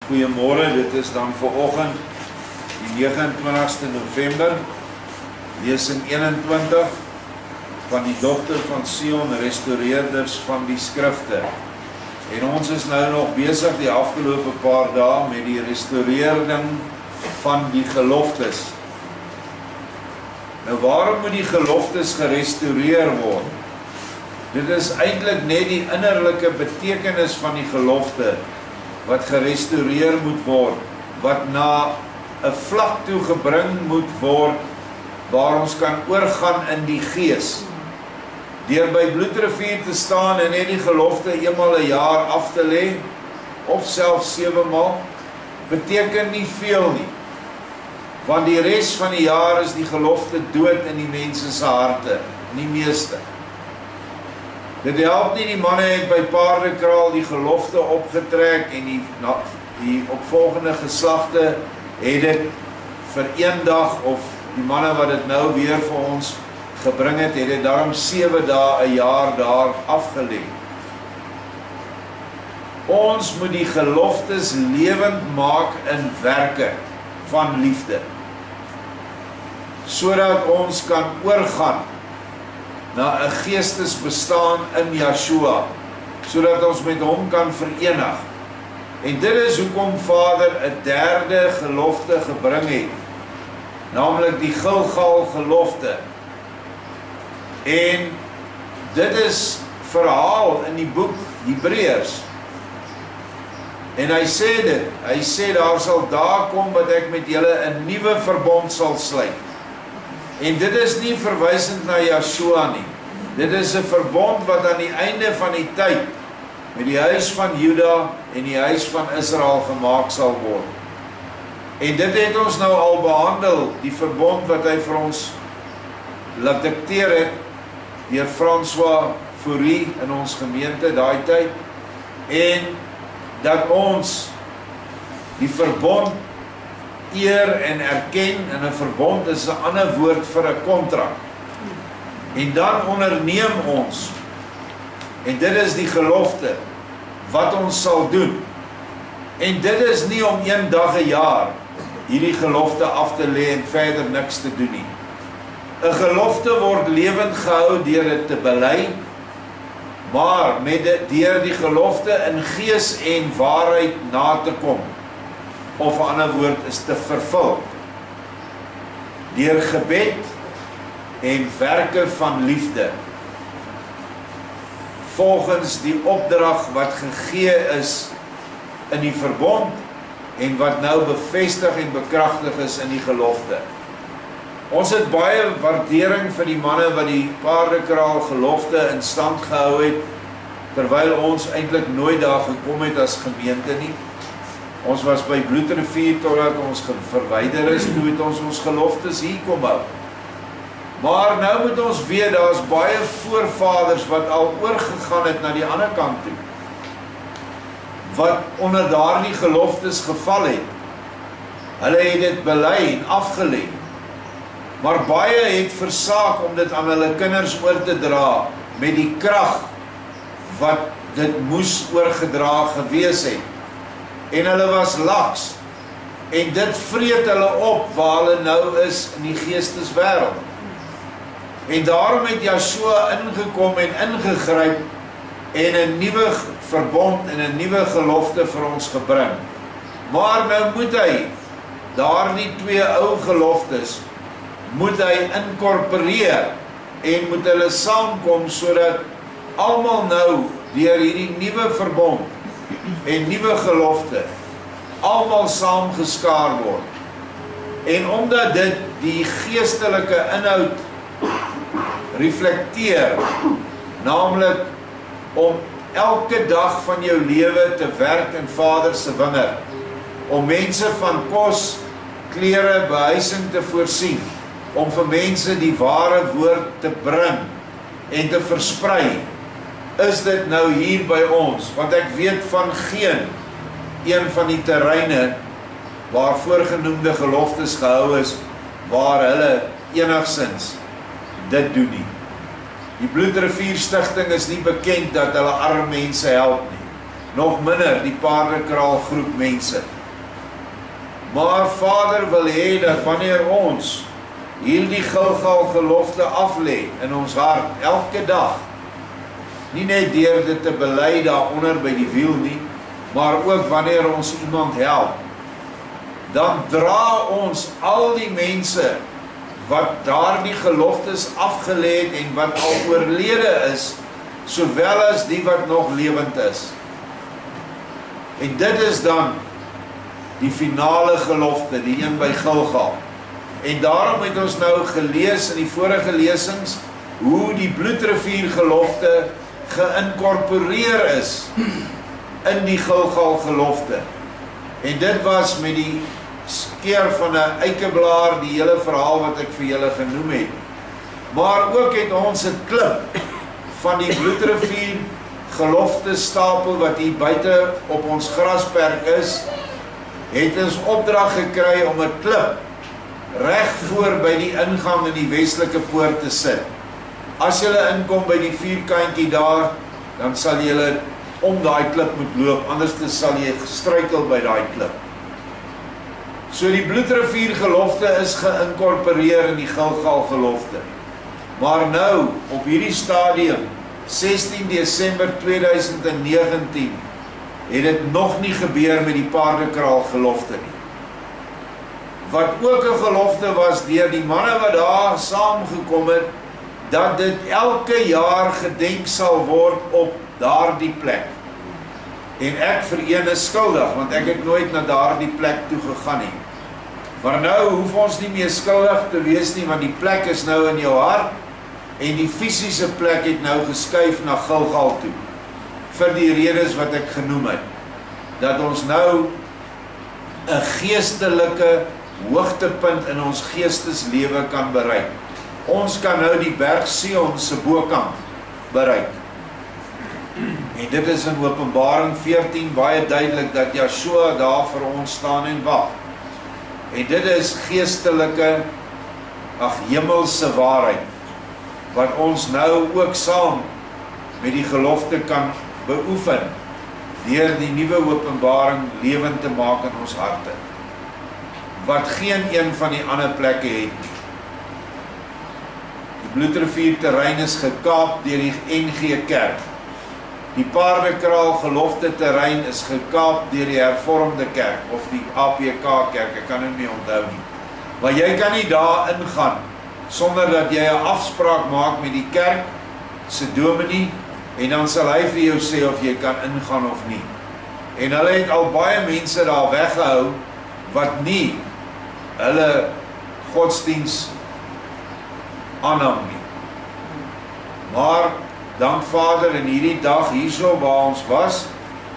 Goeiemôre, dit is dan vanoggend die 29ste November, lesing 21 van die Dogter van Sion, restaureerders van die skrifte. En ons is nou nog besig die afgelope paar dae met die restaurering van die geloftes. Nou waarom moet die geloftes gerestaureer word? Dit is eintlik net die innerlike betekenis van die gelofte wat gerestaureer moet word, wat na 'n vlak toe gebring moet word waar ons kan oorgaan in die gees. Deur by Bloedrivier te staan en net die gelofte eenmal 'n jaar af te lê, of selfs 7 maal, beteken nie veel nie. Want die res van die jaar is die gelofte dood in die mense se harte, nie meeste. Dit help nie, die manne het by Paardekraal die gelofte opgetrek en die opvolgende geslagte het dit vir een dag, of die manne wat dit nou weer vir ons gebring het dit daarom 7 dae 'n jaar daar afgelê. Ons moet die geloftes lewend maak in werke van liefde, sodat ons kan oorgaan na 'n geestesbestaan in Yeshua, sodat ons met hom kan verenig. En dit is hoekom Vader 'n derde gelofte gebring het, naamlik die Gilgal gelofte. En dit is verhaal in die boek Hebreërs. En hy sê daar sal dae kom wat ek met julle 'n nuwe verbond sal sluit. En dit is nie verwysend na Yeshua nie. Dit is 'n verbond wat aan die einde van die tyd met die huis van Juda en die huis van Israel gemaak sal word. En dit het ons nou al behandel, die verbond wat hy vir ons laat dikteer het deur François Fourie in ons gemeente daai tyd, en dat ons die verbond eer en erken, en 'n verbond is 'n ander woord vir 'n kontrak. En dan onderneem ons, en dit is die gelofte wat ons sal doen. En dit is nie om 1 dag 'n jaar hierdie gelofte af te lê en verder niks te doen nie. 'n Gelofte word lewend gehou deur dit te bely, maar deur die gelofte in gees en waarheid na te kom. Of 'n ander woord is te vervul. Deur gebed en werke van liefde. Volgens die opdrag wat gegee is in die verbond en wat nou bevestig en bekragtig is in die gelofte. Ons het baie waardering vir die manne wat die Paardekraal gelofte in stand gehou het, terwyl ons eintlik nooit daar gekom het as gemeente nie. Ons was by Bloedrivier totdat ons verwyder is, toe het ons geloftes hier kom hou. Maar nou moet ons weet, daar is baie voorvaders wat al oorgegaan het na die ander kant toe, wat onder daardie geloftes geval het. Hulle het dit bely en afgelê, maar baie het versaak om dit aan hulle kinders oor te dra, met die krag wat dit moes oorgedra gewees het. En hulle was laks, en dit vreet hulle op waar hulle nou is in die geesteswêreld. En daarom het Yeshua ingekom en ingegryp en 'n nuwe verbond en 'n nuwe gelofte vir ons gebring. Maar nou moet hy daardie 2 ou geloftes moet hy inkorporeer en moet hulle saamkom, sodat almal nou deur hierdie nuwe verbond en nuwe gelofte almal saamgeskaar word. En omdat dit die geestelike inhoud reflekteer, naamlik om elke dag van jou lewe te werk in Vader se wingerd, om mense van kos, klere, behuising te voorsien, om vir mense die ware woord te bring en te versprei, is dit nou hier by ons, want ek weet van geen een van die terreine waar voorgenoemde geloftes gehou is, waar hulle enigsins dit doen nie. Die Bloedrivier Stichting is nie bekend dat hulle arme mense help nie. Nog minder die Paardekraal groep mense. Maar Vader wil hê dat wanneer ons hierdie Gilgal gelofte aflê in ons hart, elke dag, nie net deur dit te bely daaronder by die wiel nie, maar ook wanneer ons iemand help, dan dra ons al die mense wat daardie geloftes afgelê het en wat al oorlede is, sowel as die wat nog lewend is. En dit is dan die finale gelofte, die een by Gilgal. En daarom het ons nou gelees in die vorige lesings, hoe die bloedrivier gelofte geïnkorporeer is in die Gilgal gelofte. En dit was met die skeer van 'n eikeblaar, die hele verhaal wat ek vir julle genoem het. Maar ook het ons 'n klip van die bloedrivier gelofte stapel wat hier buite op ons grasperk is, het ons opdrag gekry om 'n klip reg voor by die ingang in die westelike poort te sit. As julle inkom by die vierkantjie daar, dan sal julle om daai klip moet loop, anders sal jy struikel by daai klip. So die bloedrivier gelofte is geïnkorporeer in die Gilgal gelofte. Maar nou, op hierdie stadium, 16 Desember 2019, het dit nog nie gebeur met die paardekraal gelofte nie. Wat ook 'n gelofte was deur die manne wat daar saamgekom het, dat dit elke jaar gedenk sal word op daardie plek. En ek vir een is skuldig, want ek het nooit na daardie plek toe gegaan nie. Maar nou hoef ons nie meer skuldig te wees nie, want die plek is nou in jou hart, en die fisiese plek het nou geskuif na Gilgal toe, vir die redes wat ek genoem het, dat ons nou 'n geestelike hoogtepunt in ons geesteslewe kan bereik. Ons kan nou die berg Sion se bokant bereik. En dit is in Openbaring 14 baie duidelik dat Yeshua daar vir ons staan en wag. En dit is geestelike, hemelse waarheid, wat ons nou ook saam met die gelofte kan beoefen, deur die nuwe openbaring lewend te maak in ons harte, wat geen een van die ander plekke het nie. Die bloedrivier terrein is gekaap deur die NG Kerk. Die paardekraal gelofte terrein is gekaap deur die hervormde kerk, of die APK kerk, ek kan dit nie onthou nie. Maar jy kan nie daar ingaan, sonder dat jy 'n afspraak maak met die kerk se dominee, en dan sal hy vir jou sê of jy kan ingaan of nie. En hulle het al baie mense daar weggehou, wat nie hulle godsdiens aanhang nie. Maar, dank Vader, in hierdie dag hierso waar ons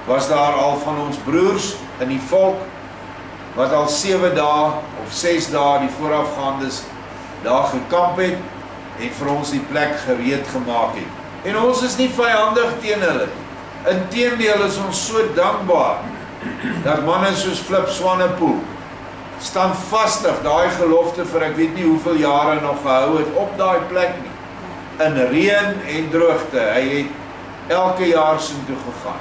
was daar al van ons broers in die volk, wat al 7 dae of 6 dae die voorafgaandes daar gekamp het, en vir ons die plek gereed gemaak het. En ons is nie vyandig teen hulle. Inteendeel is ons so dankbaar, dat manne soos Flip Swanepoel, standvastig daai gelofte vir ek weet nie hoeveel jare nog gehou het op daai plek nie, in reën en droogte. Hy het elke jaar soontoe gegaan.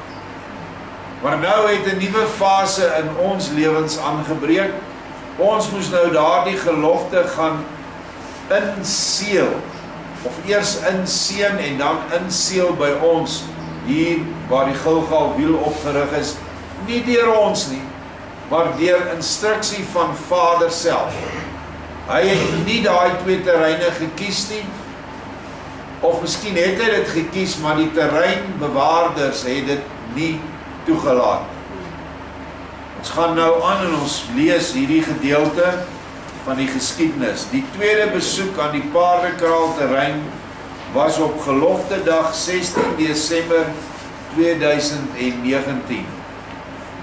Maar nou het 'n nuwe fase in ons lewens aangebreek. Ons moes nou daardie gelofte gaan inseël, of eers inseën en dan inseël by ons, hier waar die Gilgal wiel opgerig is, nie deur ons nie, maar deur instruksie van Vader self. Hy het nie daai 2 terreine gekies nie, of miskien het hy dit gekies, maar die terreinbewaarders het dit nie toegelaat. Ons gaan nou aan en ons lees hierdie gedeelte van die geskiedenis. Die tweede besoek aan die paardekraal terrein was op gelofte dag 16 Desember 2019.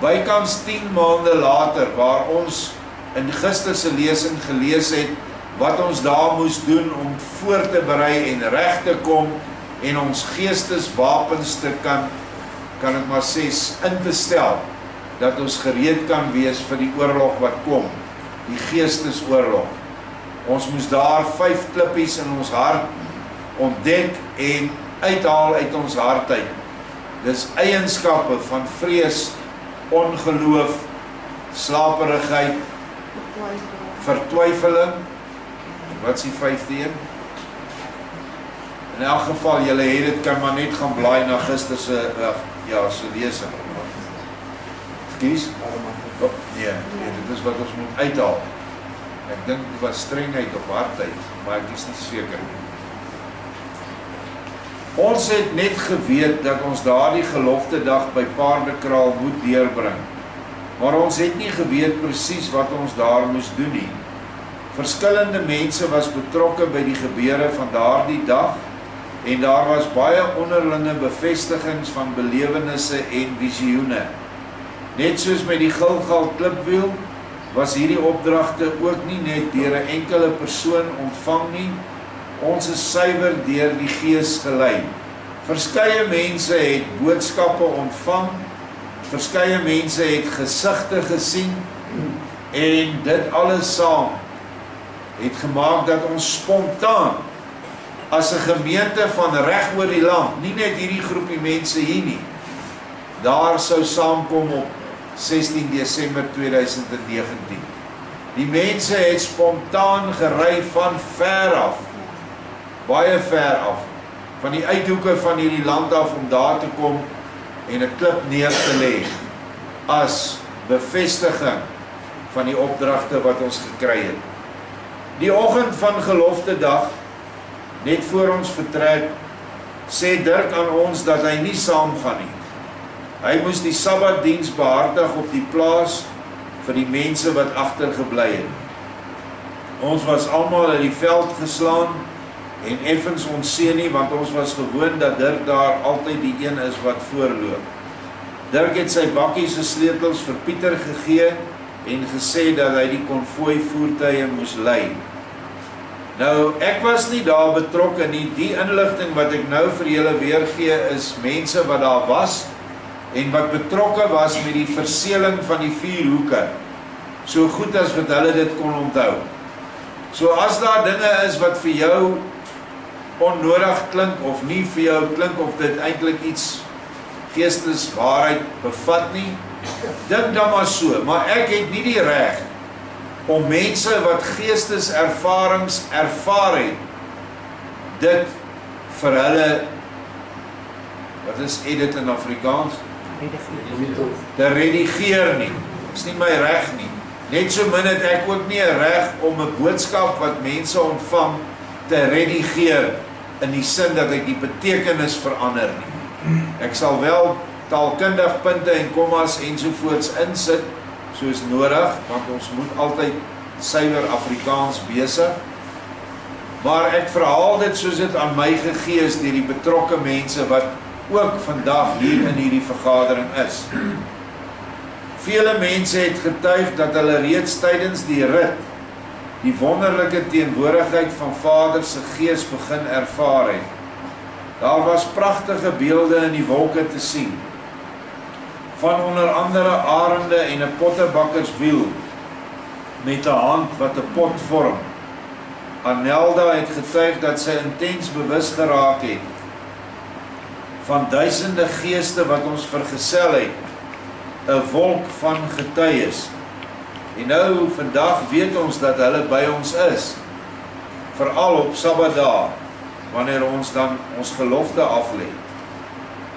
Bykans 10 maande later, waar ons in gister se lesing gelees het, wat ons daar moes doen om voor te berei en reg te kom, en ons geesteswapens te kan ek maar sê, in te stel, dat ons gereed kan wees vir die oorlog wat kom, die geestesoorlog. Ons moes daar 5 klippies in ons hart ontdek en uithaal uit ons hart uit. Dis eienskappe van vrees, ongeloof, slaperigheid, vertwyfeling. Wat is die 5de een? In elk geval, julle het dit, kan maar net gaan blaai na gister se lesing. Ekskuus? Nee, dit is wat ons moet uithaal. Ek dink dit was strengheid of hardheid, maar ek is nie seker nie. Ons het net geweet dat ons daardie gelofte dag by Paardekraal moet deurbring, maar ons het nie geweet presies wat ons daar moes doen nie. Verskillende mense was betrokke by die gebeure van daardie dag, en daar was baie onderlinge bevestigings van belewennisse en visioene. Net soos met die Gilgal klipwiel, was hierdie opdragte ook nie net deur 'n enkele persoon ontvang nie, ons is suiwer deur die Gees gelei. Verskeie mense het boodskappe ontvang, verskeie mense het gesigte gesien, en dit alles saam het gemaak dat ons spontaan as 'n gemeente van reg oor die land, nie net hierdie groepie mense hier nie, daar sou saamkom op 16 Desember 2019. Die mense het spontaan gery van ver af, baie ver af, van die uithoeke van hierdie land af om daar te kom en 'n klip neer te lê as bevestiging van die opdragte wat ons gekry het. Die oggend van gelofte dag, net voor ons vertrek, sê Dirk aan ons dat hy nie saam gaan nie. Hy moes die Sabbatdiens behartig op die plaas vir die mense wat agtergebly het. Ons was almal in die veld geslaan en effens onseën nie, want ons was gewoon dat Dirk daar altyd die een is wat voorloop. Dirk het sy bakkie se sleutels vir Pieter gegee en gesê dat hy die konvooi voertuie moes lei. Nou, ek was nie daar betrokke nie. Die inligting wat ek nou vir julle weergee is mense wat daar was en wat betrokke was met die verseeling van die 4 hoeke, so goed as wat hulle dit kon onthou. So as daar dinge is wat vir jou onnodig klink of nie vir jou klink of dit eintlik iets geesteswaarheid bevat nie, dink dan maar so, maar ek het nie die reg om mense wat geesteservarings ervaar het, dit vir hulle, wat is dit in Afrikaans? Te redigeer nie. Dit is nie my reg nie. Net so min het ek ook nie 'n reg om 'n boodskap wat mense ontvang te redigeer in die sin dat ek die betekenis verander nie. Ek sal wel taalkundig punte en kommas ensovoorts insit soos nodig, want ons moet altyd suiwer Afrikaans besig. Maar ek verhaal dit soos dit aan my gegee is deur die betrokke mense wat ook vandag hier in hierdie vergadering is. Vele mense het getuig dat hulle reeds tydens die rit die wonderlike teenwoordigheid van Vader se Gees begin ervaar het. Daar was pragtige beelde in die wolke te sien, van onder andere arende en 'n pottebakkerswiel met 'n hand wat 'n pot vorm. Anelda het getuig dat sy intens bewus geraak het van duisende geeste wat ons vergesel het, 'n wolk van getuies. En nou vandag weet ons dat hulle by ons is, veral op Sabbatdae, wanneer ons dan ons gelofte aflê,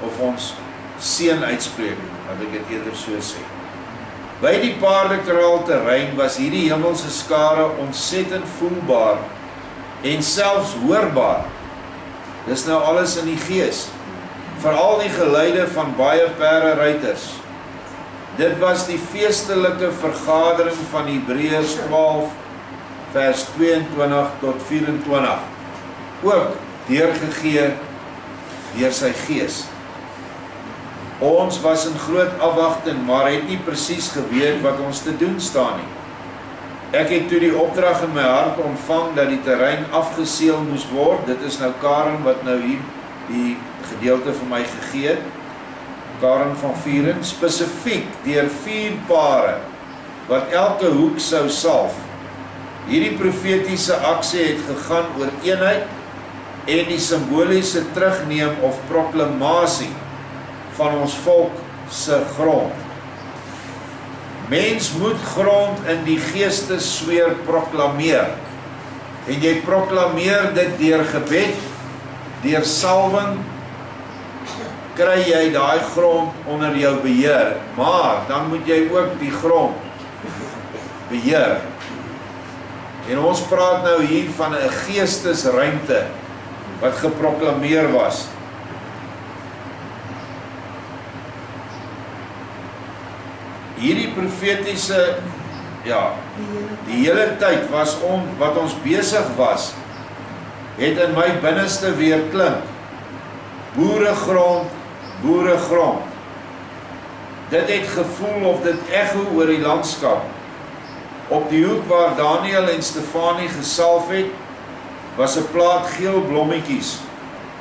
of ons seën uitspreek, laat ek dit eerder so sê. By die Paardekraal terrein was hierdie hemelse skare ontsettend voelbaar en selfs hoorbaar. Dis nou alles in die gees, veral die geluide van baie perderuiters. Dit was die feestelike vergadering van Hebreërs 12 vers 22 tot 24, ook deurgegee deur sy Gees. Ons was in groot afwagting, maar het nie presies geweet wat ons te doen staan nie. Ek het toe die opdrag in my hart ontvang dat die terrein afgeseël moes word. Dit is nou Karen wat nou hier die gedeelte vir my gegee het. Karen van Vieren, spesifiek deur 4 pare wat elke hoek sou salf. Hierdie profetiese aksie het gegaan oor eenheid en die simboliese terugneem of proklamasie van ons volk se grond. Mens moet grond in die geestessfeer proklameer. En jy proklameer dit deur gebed, deur salwing, kry jy daai grond onder jou beheer. Maar dan moet jy ook die grond beheer. En ons praat nou hier van 'n geestesruimte wat geproklameer was. Hierdie profetiese, die hele tyd was wat ons besig was, het in my binneste weer klink. Boeregrond, boeregrond. Dit het gevoel of dit echo oor die landskap. Op die hoek waar Daniel en Stefanie gesalf het, was 'n plaat geel blommetjies,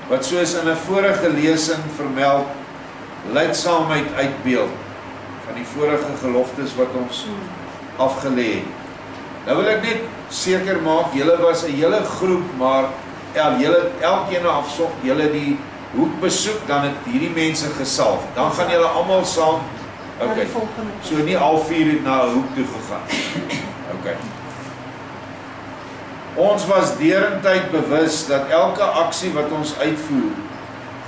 wat soos in 'n vorige lesing vermeld, lydsaamheid uitbeeld, van die vorige geloftes wat ons afgelê het. Nou wil ek net seker maak, julle was 'n hele groep, maar elkeen julle die hoek besoek, dan het hierdie mense gesalf. Dan gaan julle almal saam, okay, so nie al 4 het na 'n hoek toe gegaan. Okay. Ons was derentyd bewus dat elke aksie wat ons uitvoer,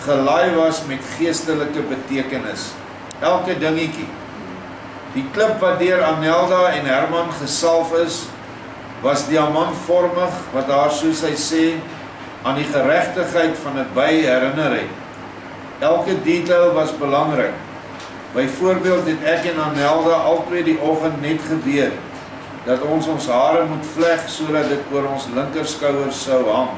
gelaai was met geestelike betekenis. Elke dingetjie. Die klip wat deur Anelda en Herman gesalf is, was diamantvormig, wat haar, soos hy sê, aan die geregtigheid van dit by herinner het. Elke detail was belangrik. Byvoorbeeld het ek en Anelda albei die oggend net geweet dat ons hare moet vleg sodat dit oor ons linkerskouer sou hang.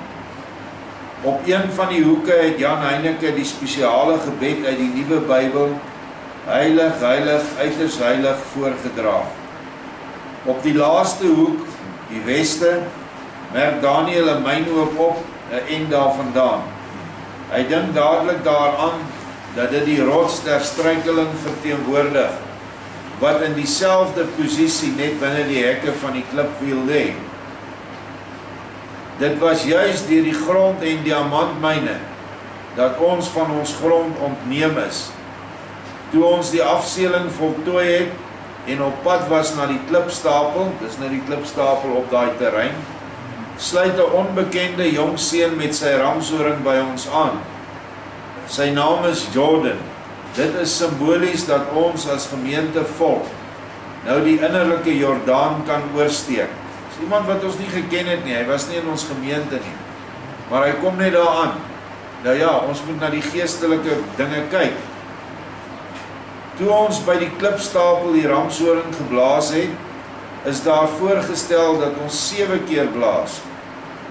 Op een van die hoeke het Jan Heineke die spesiale gebed uit die Nuwe Bybel, heilig, heilig, uiters heilig, voorgedra. Op die laaste hoek, die weste, merk Daniel 'n mynoop op, 'n end daarvandaan. Hy dink dadelik daaraan dat dit die rots der struikeling verteenwoordig, wat in dieselfde posisie net binne die hekke van die klipwiel lê. Dit was juis deur die grond en diamantmyne dat ons van ons grond ontneem is. Toe ons die afseeling voltooi het en op pad was na die klipstapel, dis nou die klipstapel op daai terrein, sluit 'n onbekende jong seun met sy ramshoring by ons aan. Sy naam is Jordan. Dit is simbolies dat ons as gemeente volk nou die innerlike Jordaan kan oorsteek. Dis iemand wat ons nie geken het nie, hy was nie in ons gemeente nie, maar hy kom net daaraan. Nou ja, ons moet na die geestelike dinge kyk. Toe ons by die klipstapel die ramshoring geblaas het, is daar voorgestel dat ons 7 keer blaas.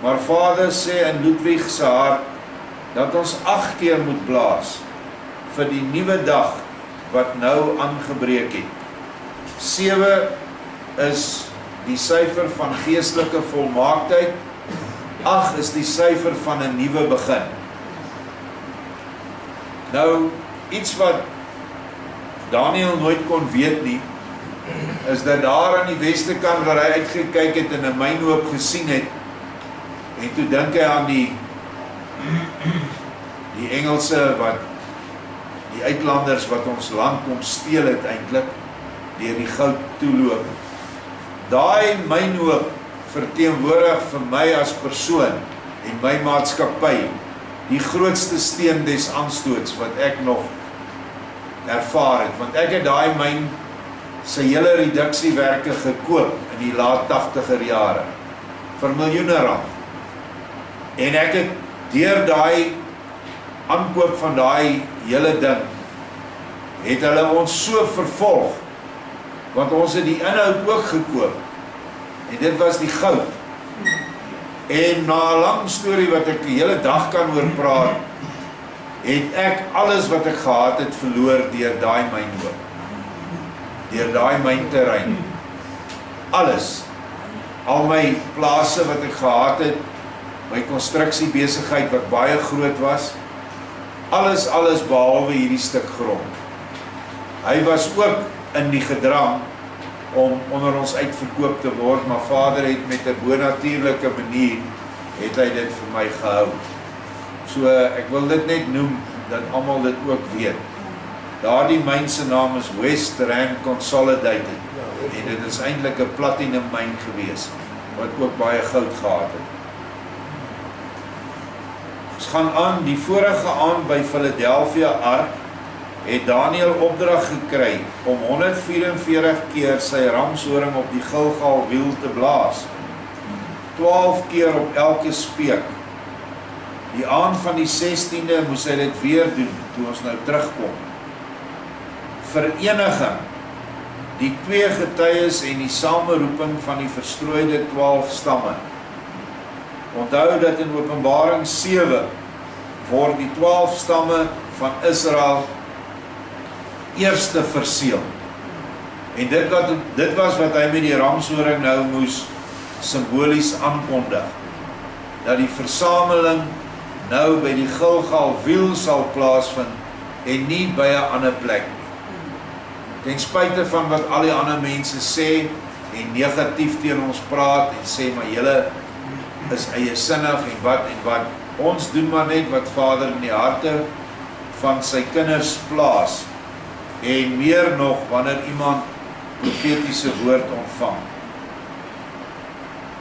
Maar Vader sê in Ludwig se hart dat ons 8 keer moet blaas vir die nuwe dag wat nou aangebreek het. 7 is die syfer van geestelike volmaaktheid. 8 is die syfer van 'n nuwe begin. Nou, iets wat Daniel nooit kon weet nie, is dat daar aan die weste kant waar hy uitgekyk het en 'n mynhoop gesien het, en toe dink hy aan die Engelse die uitlanders wat ons land kom steel het eintlik, deur die goud toeloop. Daai mynhoop verteenwoordig vir my as persoon en my maatskappy die grootste steen des aanstoots wat ek nog ervaar het, want ek het daai myn sy hele reduksiewerke gekoop in die laat 80er jare vir miljoene rand. En ek het deur daai aankoop van daai hele ding het hulle ons so vervolg, want ons het die inhoud ook gekoop en dit was die goud. En na 'n lang storie wat ek die hele dag kan oor praat, het ek alles wat ek gehad het verloor deur daai mynhoop, deur daai mynterrein. Alles, al my plase wat ek gehad het, my konstruksiebesigheid wat baie groot was, alles behalwe hierdie stuk grond. Hy was ook in die gedrang om onder ons uitverkoop te word, maar Vader het met 'n bonatuurlike manier het hy dit vir my gehou. So ek wil dit net noem dat almal dit ook weet. Daardie myn se naam is West Rand Consolidated. En dit is eintlik 'n platinum myn gewees, wat ook baie goud gehad het. Ons gaan aan, die vorige aand by Philadelphia Ark, het Daniel opdrag gekry om 144 keer sy ramshoring op die Gilgal wiel te blaas. 12 keer op elke speek. Die aand van die 16de moes hy dit weer doen, toe ons nou terugkom. Vereniging, die twee getuies en die sameroeping van die verstrooide 12 stamme. Onthou dat in Openbaring 7 word die 12 stamme van Israel eerste verseël. En dit was wat hy met die ramshoring nou moes simbolies aankondig. Dat die versameling nou by die Gilgal wiel sal plaasvind en nie by 'n ander plek nie. Ten spyte van wat al die ander mense sê en negatief teen ons praat en sê maar julle is eiesinnig en wat. Ons doen maar net wat Vader in die harte van sy kinders plaas. En meer nog wanneer iemand profetiese woord ontvang.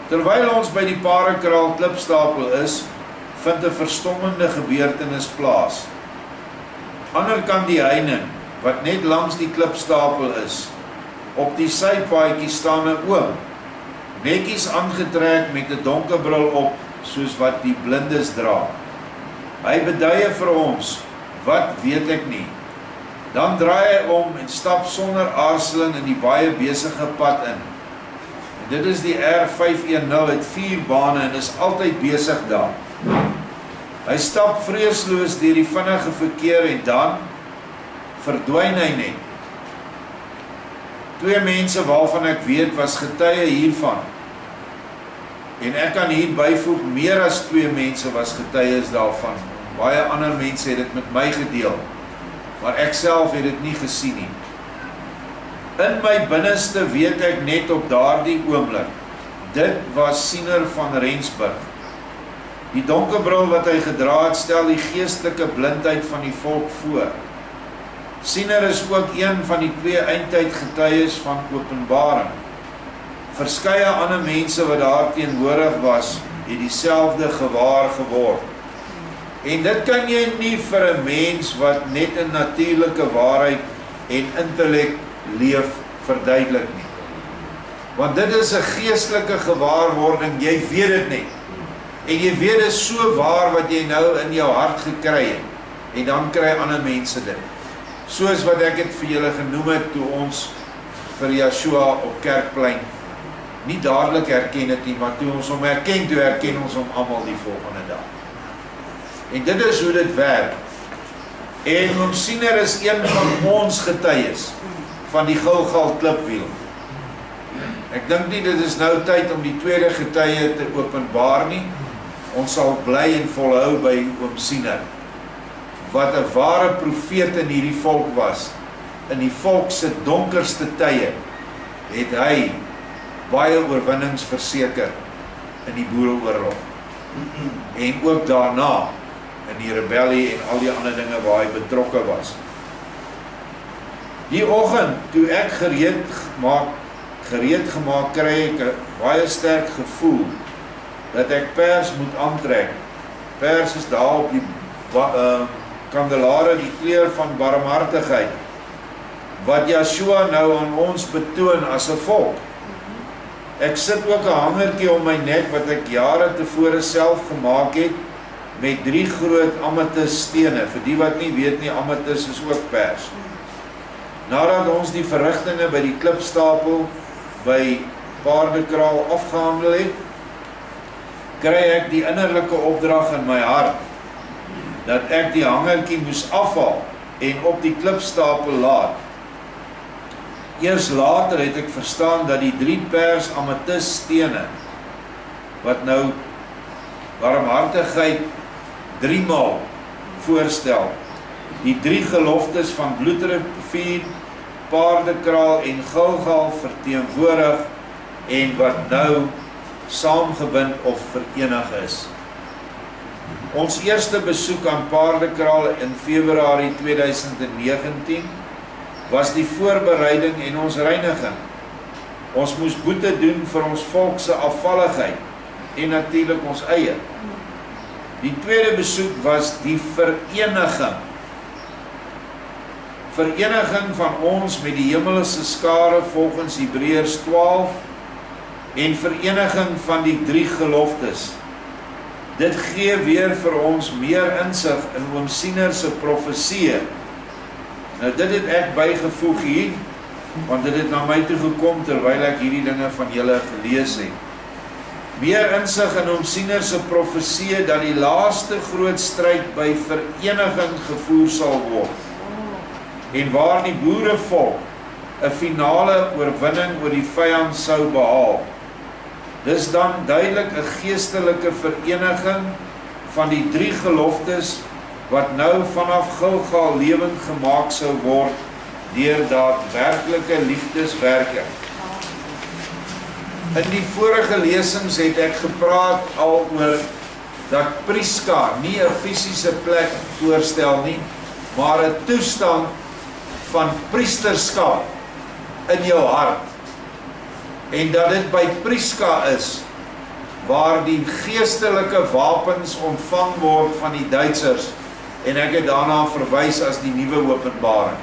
Terwyl ons by die Parekraal klipstapel is, vind 'n verstommende gebeurtenis plaas. Anderkant die heining, wat net langs die klipstapel is, op die sypaadjie staan 'n oom, netjies aangetrek met 'n donker bril op, soos wat die blindes dra. Hy beduie vir ons, wat weet ek nie. Dan draai hy om en stap sonder aarzeling in die baie besige pad in. En dit is die R510, het 4 bane en is altyd besig daar. Hy stap vreesloos deur die vinnige verkeer en dan verdwyn hy net. 2 mense waarvan ek weet was getuie hiervan. En ek kan hier byvoeg, meer as 2 mense was getuies daarvan. Baie ander mense het dit met my gedeel. Maar ek self het dit nie gesien nie. In my binneste weet ek net op daardie oomblik, dit was Siener van Rensburg. Die donkerbril wat hy gedra het, stel die geestelike blindheid van die volk voor. Siener is ook een van die 2 eindtyd getuies van Openbaring. Verskeie ander mense wat daar teenwoordig was, het dieselfde gewaar geword. En dit kan jy nie vir 'n mens wat net in natuurlike waarheid en intellek leef verduidelik nie. Want dit is 'n geestelike gewaarwording, jy weet dit net. En jy weet dit is so waar wat jy nou in jou hart gekry het. En dan kry ander mense dit. Soos wat ek het vir julle genoem het toe ons vir Yeshua op Kerkplein nie dadelik herken het nie, maar toe ons hom herken, toe herken ons hom almal die volgende dag. En dit is hoe dit werk. En oom Siener is een van ons getuies van die Gilgal klipwiel. Ek dink nie dit is nou tyd om die tweede getuie te openbaar nie. Ons sal bly en volhou by oom Siener, wat 'n ware profeet in hierdie volk was. In die volk se donkerste tye het hy baie oorwinnings verseker in die Boereoorlog. En ook daarna in die rebellie en al die ander dinge waar hy betrokke was. Die oggend toe ek gereed gemaak kry ek 'n baie sterk gevoel dat ek pers moet aantrek. Pers is daar op die kandelare, die kleur van barmhartigheid wat Yeshua nou aan ons betoon as 'n volk. Ek sit ook 'n hangertjie om my nek wat ek jare tevore self gemaak het met 3 groot amethyststene. Vir die wat nie weet nie, amethyst is ook pers. Nadat ons die verrigtinge by die klipstapel by Paardekraal afgehandel het, kry ek die innerlike opdrag in my hart dat ek die hangertjie moes afhaal en op die klipstapel laat. Eers later het ek verstaan dat die 3 pers amethyststene wat nou barmhartigheid 3 maal voorstel, die 3 geloftes van Bloedrivier, Paardekraal en Gilgal verteenwoordig en wat nou saamgebind of verenig is. Ons eerste besoek aan Paardekraal in Februarie 2019 was die voorbereiding en ons reiniging. Ons moes boete doen vir ons volk se afvalligheid en natuurlik ons eie. Die tweede besoek was die vereniging. Vereniging van ons met die hemelse skare volgens Hebreërs 12 en vereniging van die 3 geloftes. Dit gee weer vir ons meer insig in oom Siener se profeseë. Nou dit het ek bygevoeg hier, want dit het na my toe gekom terwyl ek hierdie dinge van julle gelees het. Meer insig in oom Siener se profeseë dat die laaste groot stryd by vereniging gevoer sal word. En waar die boerevolk 'n finale oorwinning oor die vyand sou behaal. Dis dan duidelik 'n geestelike vereniging van die 3 geloftes wat nou vanaf Gilgal lewend gemaak sou word deur daadwerklike liefdeswerke. In die vorige lesings het ek gepraat al oor dat Priska nie 'n fisiese plek voorstel nie, maar 'n toestand van priesterskap in jou hart. En dat dit by Priska is waar die geestelike wapens ontvang word van die Duitsers, en ek het daarna verwys as die nuwe openbaring.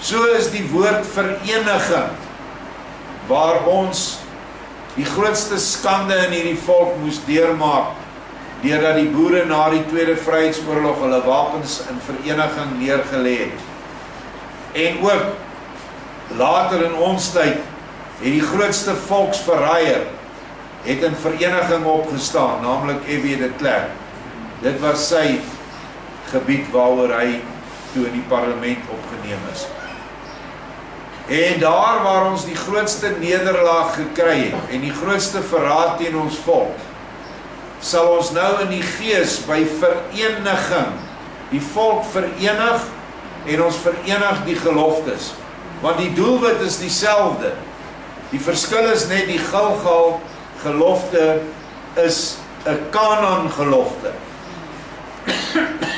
So is die woord vereniging waar ons die grootste skande in hierdie volk moes deurmaak deurdat die boere na die Tweede Vryheidsoorlog hulle wapens in vereniging neergelê het. En ook later in ons tyd het die grootste volksverraaier het in vereniging opgestaan, naamlik F.W. de Klerk. Dit was sy gebied waaroor hy toe in die parlement opgeneem is. En daar waar ons die grootste nederlaag gekry het en die grootste verraad teen ons volk, sal ons nou in die gees by vereniging die volk verenig en ons verenig die geloftes. Want die doelwit is dieselfde. Die verskil is net die Gilgal gelofte is 'n Kanaan gelofte.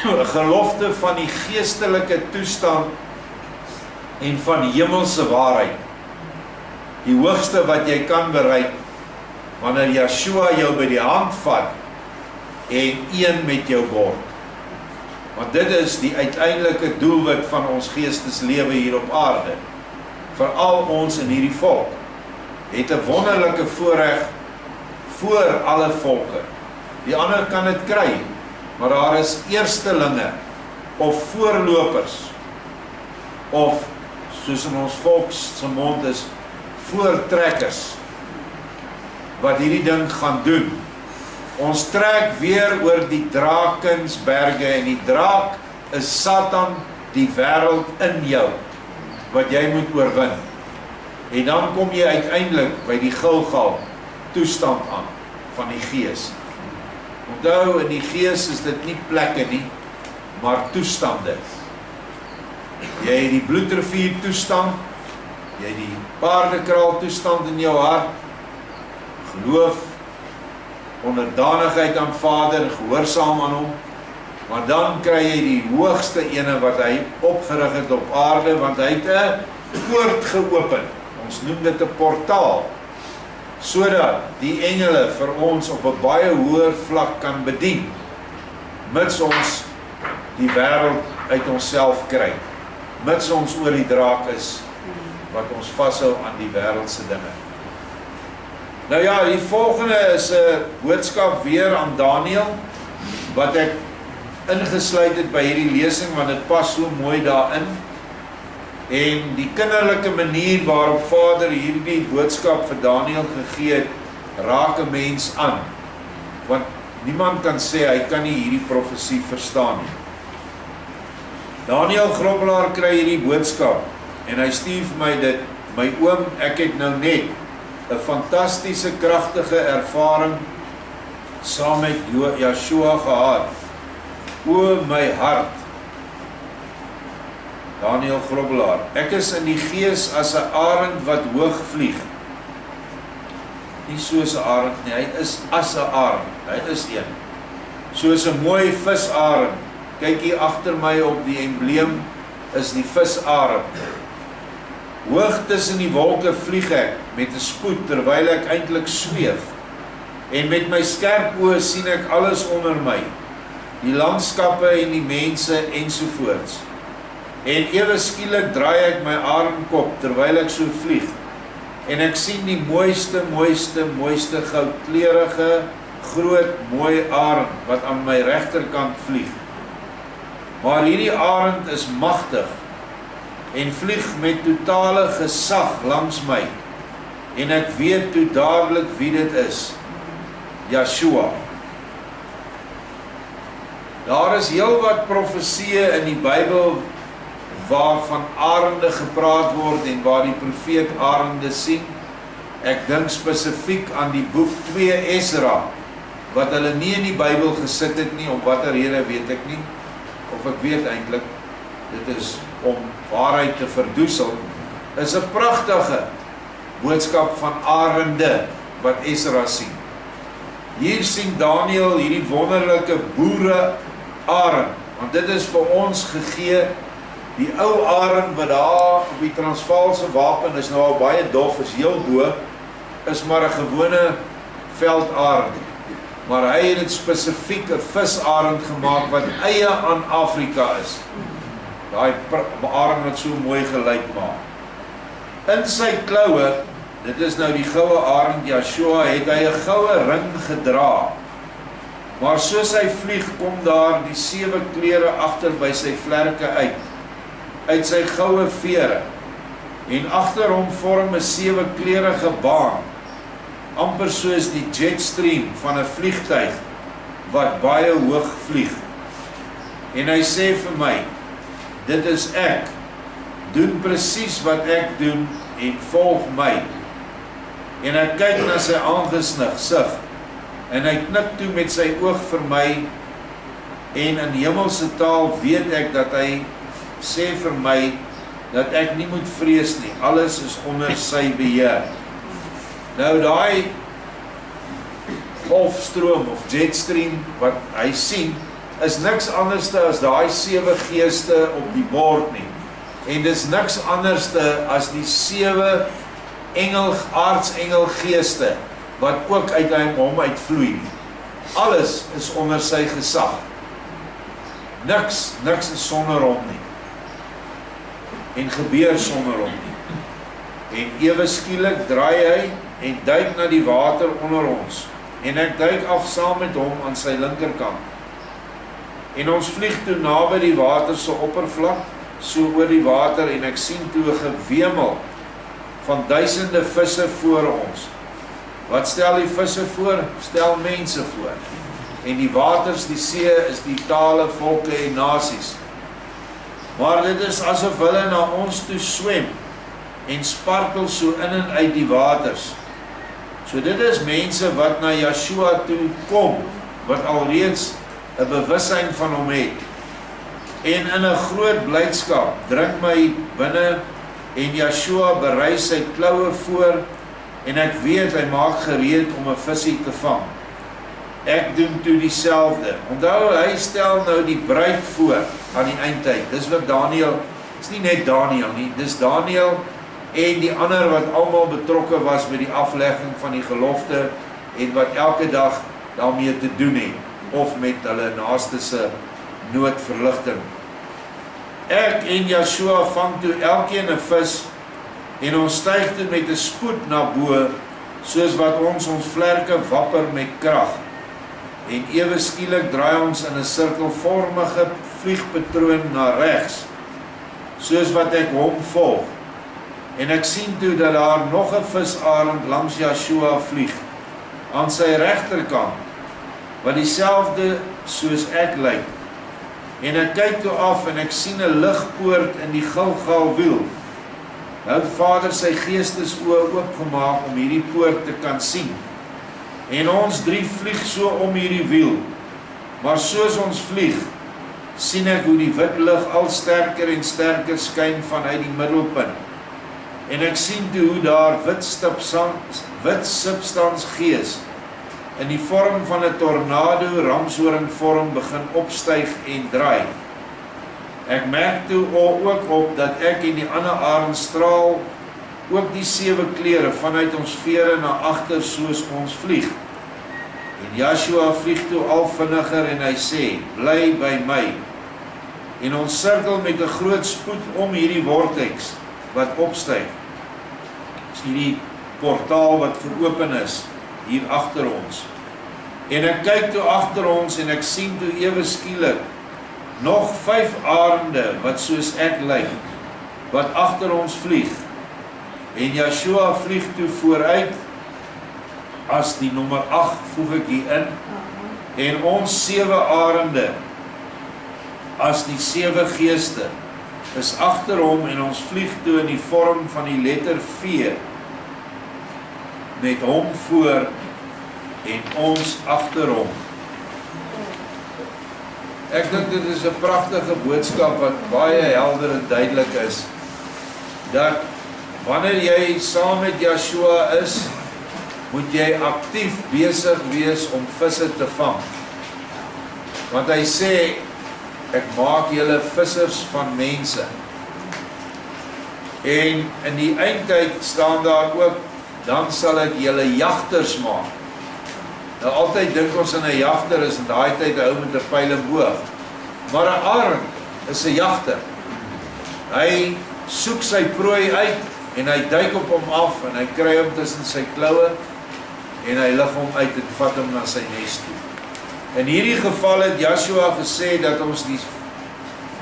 'n Gelofte van die geestelike toestand en van die hemelse waarheid. Die hoogste wat jy kan bereik wanneer Yeshua jou by die hand vat en een met jou word. Want dit is die uiteindelike doelwit van ons geesteslewe hier op aarde. Veral ons in hierdie volk het 'n wonderlike voorreg voor alle volke. Die ander kan dit kry, maar daar is eerstelinge of voorlopers of soos in ons volk se mond is voortrekkers wat hierdie ding gaan doen. Ons trek weer oor die Drakensberge en die draak is Satan, die wêreld in jou wat jy moet oorwin. En dan kom jy uiteindelik by die Gilgal toestand aan van die gees. Onthou, in die gees is dit nie plekke nie, maar toestande. Jy het die bloedrivier toestand, jy het die Paardekraal toestand in jou hart, geloof, onderdanigheid aan Vader, gehoorsaam aan hom, maar dan kry jy die hoogste ene wat hy opgerig het op aarde, want hy het 'n poort geopen. Ons noem dit 'n portaal, sodat die engele vir ons op 'n baie hoër vlak kan bedien, mits ons die wêreld uit onsself kry, mits ons oor die draak is, wat ons vashou aan die wêreldse dinge. Nou ja, die volgende is 'n boodskap weer aan Daniël, wat ek ingesluit het by hierdie lesing, want dit pas so mooi daarin. En die kinderlike manier waarop Vader hierdie boodskap vir Daniël gegee het, raak 'n mens aan. Want niemand kan sê hy kan nie hierdie profesie verstaan nie. Daniël Grobbelaar kry hierdie boodskap en hy stuur vir my dit, my oom, ek het nou net 'n fantastiese kragtige ervaring saam met Yeshua gehad. O my hart, Daniël Grobbelaar, ek is in die gees as 'n arend wat hoog vlieg. Nie soos 'n arend nie, hy is as 'n arend, hy is een. soos 'n mooi visarend. Kyk hier agter my op die embleem is die visarend. Hoog tussen die wolke vlieg ek met 'n spoed terwyl ek eintlik sweef. En met my skerp oë sien ek alles onder my, die landskappe en die mense ensovoorts. En ewe skielik draai ek my arendkop terwyl ek so vlieg. En ek sien die mooiste goudkleurige, groot, mooi arend wat aan my regterkant vlieg. Maar hierdie arend is magtig en vlieg met totale gesag langs my. En ek weet toe dadelik wie dit is. Yeshua. Daar is heelwat profesieë in die Bybel waarvan arende gepraat word en waar die profeet arende sien. Ek dink spesifiek aan die boek 2 Esra, wat hulle nie in die Bybel gesit het nie, om watter rede weet ek nie, of ek weet eintlik, dit is om waarheid te verdoesel, is 'n pragtige boodskap van arende wat Esra sien. Hier sien Daniel hierdie wonderlike boere arend, want dit is vir ons gegee. Die ou arend wat daar op die Transvaalse wapen is nou al baie dof, is heel bo, is maar 'n gewone veldarend. Maar hy het dit spesifiek 'n visarend gemaak wat eie aan Afrika is. Daai arend wat so mooi gelyk maak. In sy kloue, dit is nou die goue arend Yeshua, het hy 'n goue ring gedra. Maar soos hy vlieg, kom daar die 7 kleure agter by sy vlerke uit sy goue vere. En agter hom vorm 'n 7-kleurige baan, amper soos die jetstream van 'n vliegtuig wat baie hoog vlieg. En hy sê vir my, dit is ek, doen presies wat ek doen en volg my. En hy kyk na sy aangesig, en hy knik toe met sy oog vir my, en in hemelse taal weet ek dat hy sê vir my, dat ek nie moet vrees nie, alles is onder sy beheer. Nou daai golfstroom of jetstream wat hy sien, is niks anderste as daai 7 geeste op die bord nie. En dis niks anderste as die 7 aartsengel geeste wat ook uit hom uitvloei nie. Alles is onder sy gesag. Niks is sonder hom nie. En gebeur sonder hom nie. En ewe skielik draai hy en duik na die water onder ons. En ek duik af saam met hom aan sy linkerkant. En ons vlieg toe naby die water se oppervlak, so oor die water, en ek sien toe 'n gewemel van duisende visse voor ons. Wat stel die visse voor? Stel mense voor. En die waters, die see, is die tale, volke en nasies. Maar dit is asof hulle na ons toe swem en sparkel so in en uit die waters. So dit is mense wat na Yeshua toe kom, wat alreeds 'n bewussyn van hom het. En in 'n groot blydskap drink my binne, en Yeshua berei sy kloue voor, en ek weet hy maak gereed om 'n visie te vang. Ek doen toe dieselfde. Onthou, hy stel nou die bruid voor aan die eindtyd. Dis wat Daniel, dis nie net Daniel nie, dis Daniel en die ander wat almal betrokke was met die aflegging van die gelofte en wat elke dag daarmee te doen het, of met hulle naaste se noodverligting. Ek en Yeshua vang toe elkeen 'n vis, en ons styg toe met 'n spoed na bo, soos wat ons vlerke wapper met krag. En ewe skielik draai ons in 'n sirkelvormige vliegpatroon na regs, soos wat ek hom volg. En ek sien toe dat daar nog 'n visarend langs Yeshua vlieg, aan sy regterkant, wat dieselfde soos ek lyk. En ek kyk toe af en ek sien 'n ligpoort in die Gilgalwiel. Nou het Vader sy geestesoë oopgemaak om hierdie poort te kan sien. En ons 3 vlieg so om hierdie wiel. Maar soos ons vlieg, sien ek hoe die wit lig al sterker en sterker skyn vanuit die middelpunt. En ek sien toe hoe daar wit substans gees in die vorm van 'n tornado, ramshoringvorm begin opstyg en draai. Ek merk toe ook op dat ek en die ander arend straal ook die 7 kleure vanuit ons vere na agter soos ons vlieg. En Joshua vlieg toe al vinniger en hy sê, bly by my. En ons sirkel met 'n groot spoed om hierdie vortex wat opstyg. Dis hierdie portaal wat geopen is hier agter ons. En ek kyk toe agter ons en ek sien toe ewe skielik nog 5 arende wat soos ek lyk, wat agter ons vlieg. En Joshua vlieg toe vooruit as die nommer 8 voeg ek hier in. En ons 7 arende as die 7 geeste is agter hom en ons vlieg toe in die vorm van die letter V met hom voor en ons agter hom. Ek dink dit is 'n pragtige boodskap wat baie helder en duidelik is, dat wanneer jy saam met Joshua is, moet jy aktief besig wees om visse te vang. Want hy sê, ek maak julle vissers van mense. En in die eindtyd staan daar ook, dan sal ek julle jagters maak. Nou altyd dink ons aan 'n jagter is in daai tyd 'n ou met 'n pyl en boog. Maar 'n arend is 'n jagter. Hy soek sy prooi uit en hy duik op hom af en hy kry hom tussen sy kloue en hy lig hom uit en vat hom na sy nes toe. In hierdie geval het Joshua gesê dat ons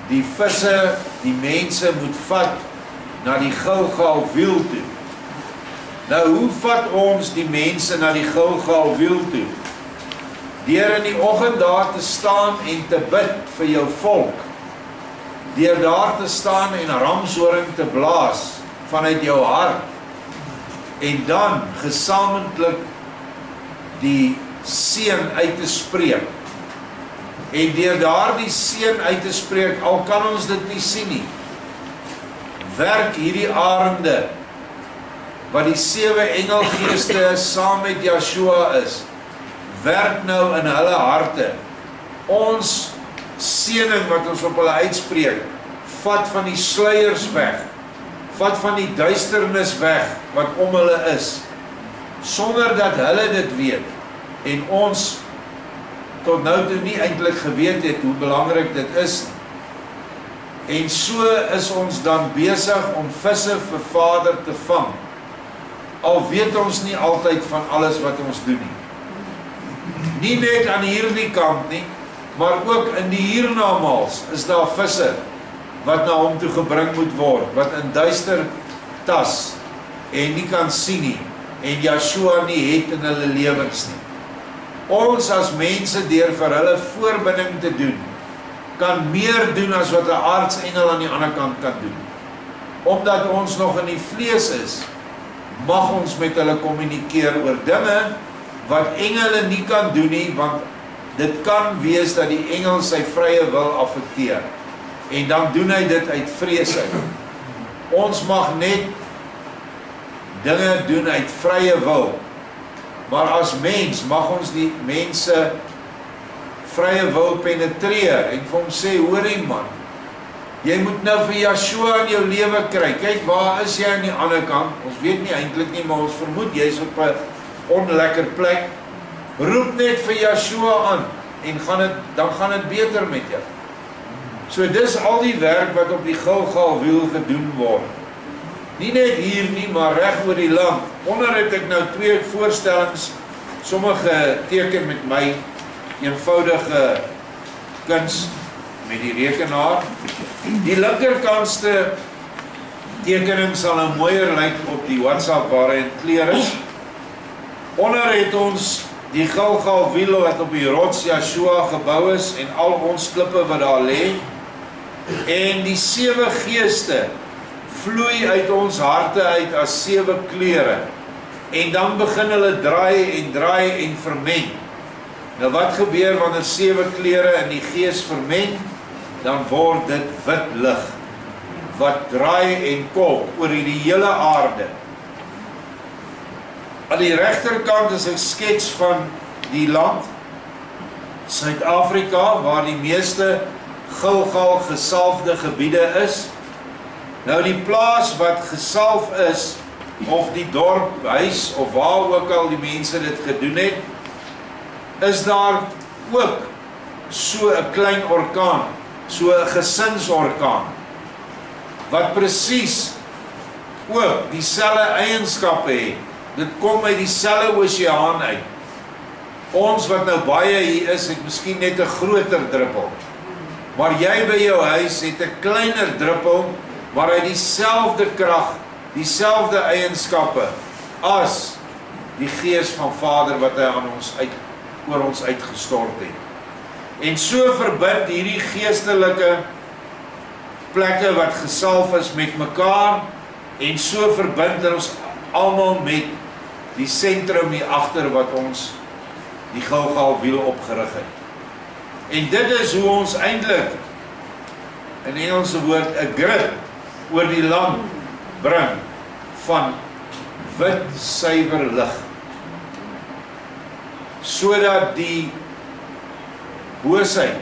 die visse, die mense moet vat na die Gilgal wiel toe. Nou, hoe vat ons die mense na die Gilgal wiel toe? Deur in die oggend daar te staan en te bid vir jou volk. Deur daar te staan en ramshoring te blaas vanuit jou hart. En dan gesamentlik die seën uit te spreek. En deur daardie seën uit te spreek, al kan ons dit nie sien nie, werk hierdie arende, wat die 7 engelgeeste saam met Joshua is, werk nou in hulle harte. Ons seëning wat ons op hulle uitspreek, vat van die sluiers weg, vat van die duisternis weg wat om hulle is, sonder dat hulle dit weet, en ons tot nou toe nie eintlik geweet het hoe belangrik dit is. En so is ons dan besig om visse vir Vader te vang. Al weet ons nie altyd van alles wat ons doen nie. Nie net aan hierdie kant nie, maar ook in die hiernamaals is daar visse wat na hom toe gebring moet word, wat in duister tas en nie kan sien nie, en Joshua nie het in hulle lewens nie. Ons as mense deur vir hulle voorbinding te doen, kan meer doen as wat 'n aardsengel aan die ander kant kan doen. Omdat ons nog in die vlees is, mag ons met hulle kommunikeer oor dinge wat engele nie kan doen nie, want dit kan wees dat die engel sy vrye wil affekteer. En dan doen hy dit uit vrees uit. Ons mag net dinge doen uit vrye wil. Maar as mens mag ons die mense vrye wil penetreer en vir hom sê, hoorie man, jy moet nou vir Joshua in jou lewe kry. Kyk, waar is jy aan die ander kant? Ons weet nie eintlik nie, maar ons vermoed jy is op 'n onlekker plek. Roep net vir Joshua aan en dan gaan dit beter met jou. So dis al die werk wat op die Gilgal wiel gedoen word. Nie net hier nie, maar reg oor die land. Onder het ek nou 2 voorstellings, sommige teken met my eenvoudige kuns met die rekenaar. Die linkerkantste tekening sal nou mooier lyk op die WhatsApp waar hy in kleur is. Onder het ons die Gilgal wiel wat op die rots Joshua gebou is en al ons klippe wat daar lê. En die 7 geeste vloei uit ons harte uit as 7 kleure. En dan begin hulle draai en vermeng. Nou wat gebeur wanneer 7 kleure in die gees vermeng? Dan word dit wit lig, wat draai en kolk oor die hele aarde. Aan die regterkant is 'n skets van die land, Suid-Afrika, waar die meeste Gilgal gesalfde gebiede is. Nou die plaas wat gesalf is, of die dorp, huis, of waar ook al die mense dit gedoen het, is daar ook so 'n klein orkaan, so 'n gesinsorkaan, wat presies ook dieselfde eienskappe het. Dit kom uit dieselfde oseaan uit. Ons wat nou baie hier is, het miskien net 'n groter druppel. Maar jy by jou huis het 'n kleiner druppel, maar hy dieselfde krag, dieselfde eienskappe as die Gees van Vader wat hy aan ons oor ons uitgestort het. En so verbind hierdie geestelike plekke wat gesalf is met mekaar, en so verbind ons almal met die sentrum hier agter wat ons die Gilgal wiel opgerig het. En dit is hoe ons eintlik, in Engelse woord, 'n grip oor die land bring van wit, suiwer lig, sodat die boosheid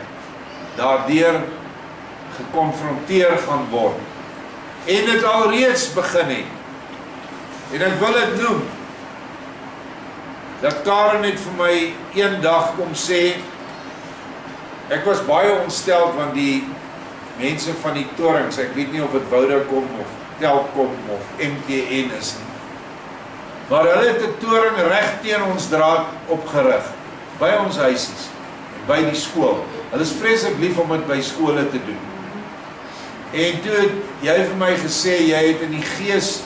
daardeur gekonfronteer gaan word. En dit alreeds begin het. En ek wil dit noem, dat Karen het vir my een dag kom sê, ek was baie ontsteld van die mense van die torings, ek weet nie of dit Vodacom of Telkom of MTN is nie. Maar hulle het 'n toring reg teen ons draad opgerig, by ons huisies, en by die skool. Hulle is vreeslik lief om dit by skole te doen. En toe het jy vir my gesê, jy het in die gees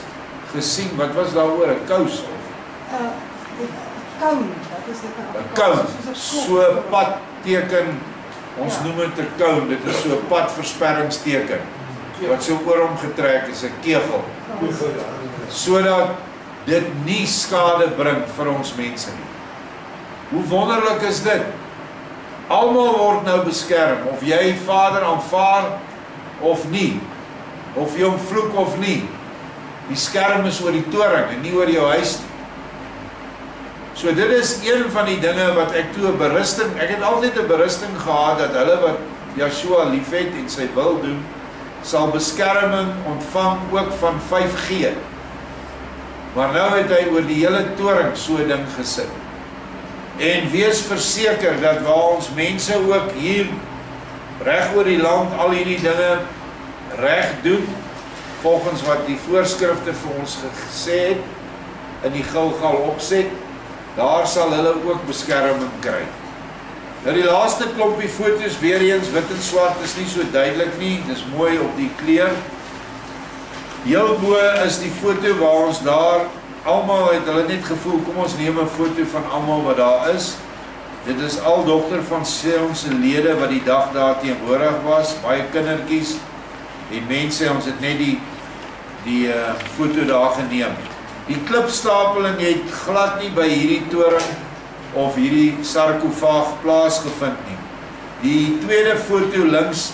gesien, wat was daaroor, 'n kous of? Koun, dat is dit 'n koun, so 'n padteken, ons noem dit 'n koun, dit is so 'n padversperringsteken, wat so oor hom getrek is, 'n kegel, sodat dit nie skade bring vir ons mense nie. Hoe wonderlik is dit? Almal word nou beskerm, of jy Vader aanvaar of nie, of jy hom vloek of nie. Die skerm is oor die toring en nie oor jou huis nie. So dit is een van die dinge wat ek toe 'n berusting, ek het altyd 'n berusting gehad dat hulle wat Joshua liefhet en sy wil doen, sal beskerming ontvang ook van 5G. Maar nou het hy oor die hele toring so 'n ding gesit. En wees verseker dat waar ons mense ook hier reg oor die land al hierdie dinge reg doen, volgens wat die voorskrifte vir ons gesê het, in die Gilgal opset, daar sal hulle ook beskerming kry. Nou die laaste klompie foto's, weer eens wit en swart, is nie so duidelik nie, dis mooi op die kleur. Heel bo is die foto waar ons daar, almal het hulle net gevoel, kom ons neem 'n foto van almal wat daar is. Dit is al dogter van Sion se lede wat die dag daar teenwoordig was, baie kindertjies en mense, ons het net die foto daar geneem. Die klipstapeling het glad nie by hierdie toring of hierdie sarkofaag plaasgevind nie. Die tweede foto links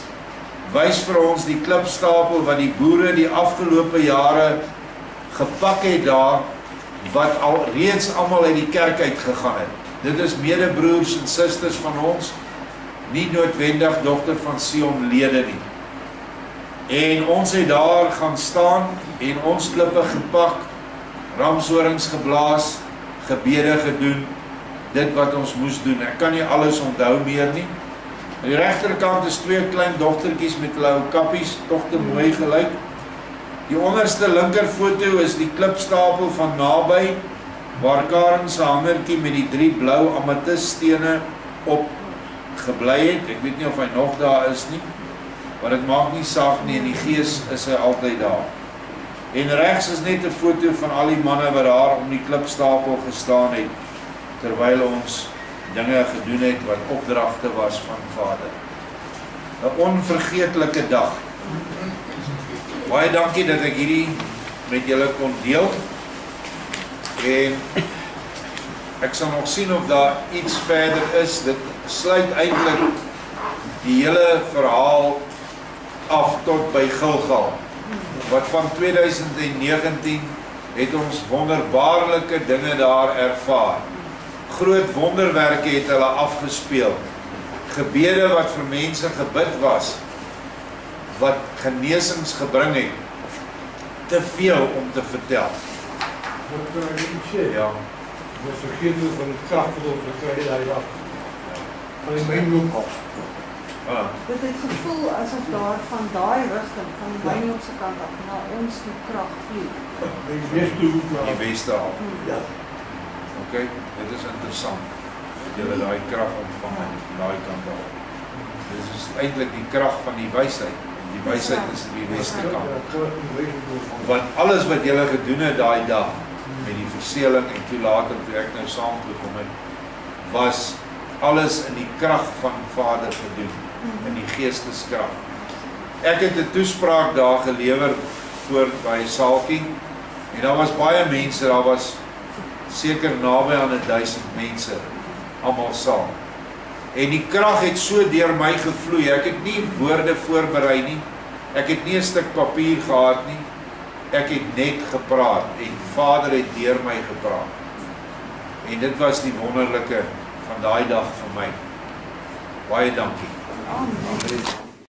wys vir ons die klipstapel wat die boere die afgelope jare gepak het daar, wat al reeds almal uit die kerk uitgegaan het. Dit is medebroers en susters van ons, nie noodwendig dogter van Sion lede nie. En ons het daar gaan staan en ons klippe gepak, ramshorings geblaas, gebede gedoen, dit wat ons moes doen. Ek kan nie alles onthou meer nie. Aan die regterkant is twee klein dogtertjies met hulle ou kappies, tog te mooi gelyk. Die onderste linker foto is die klipstapel van naby, waar Karen se hangertjie met die 3 blou ametiststene op gebly het. Ek weet nie of hy nog daar is nie, maar dit maak nie saak nie, in die gees is hy altyd daar. En regs is net 'n foto van al die manne wat daar om die klipstapel gestaan het, terwyl ons dinge gedoen het wat opdragte was van Vader. 'n Onvergeetlike dag. Baie dankie dat ek hierdie met julle kon deel. En ek sal nog sien of daar iets verder is. Dit sluit eintlik die hele verhaal af tot by Gilgal. Wat van 2019 het ons wonderbaarlike dinge daar ervaar. Groot wonderwerke het hulle afgespeel. Gebede wat vir mense gebid was, wat genesings gebring het. Te veel om te vertel. Wat kan ek sê? Ja. Ons vergeet hoe van die krag wat ons gekry daai dag. Van die mynloop af. Dit het gevoel asof daar van daai rigting, van die mynloop se kant af, na ons die krag vlieg. Die weste hoek na. Die weste af. Ja. Ok, dit is interessant. Dat julle daai krag ontvang het, daai kant af. Dit is eintlik die krag van die wysheid. Die wysheid is die weste kant. Want alles wat julle gedoen het daai dag, met die verseeling en toe later toe ek nou saam gekom het, was alles in die krag van Vader gedoen, in die geesteskrag. Ek het 'n toespraak daar gelewer voor by Saaltjie, en daar was baie mense, daar was seker naby aan 1000 mense, almal saam. En die krag het so deur my gevloei, ek het nie woorde voorberei nie, ek het nie 'n stuk papier gehad nie, ek het net gepraat, en Vader het deur my gepraat. En dit was die wonderlike van daai dag vir my. Baie dankie. Amen.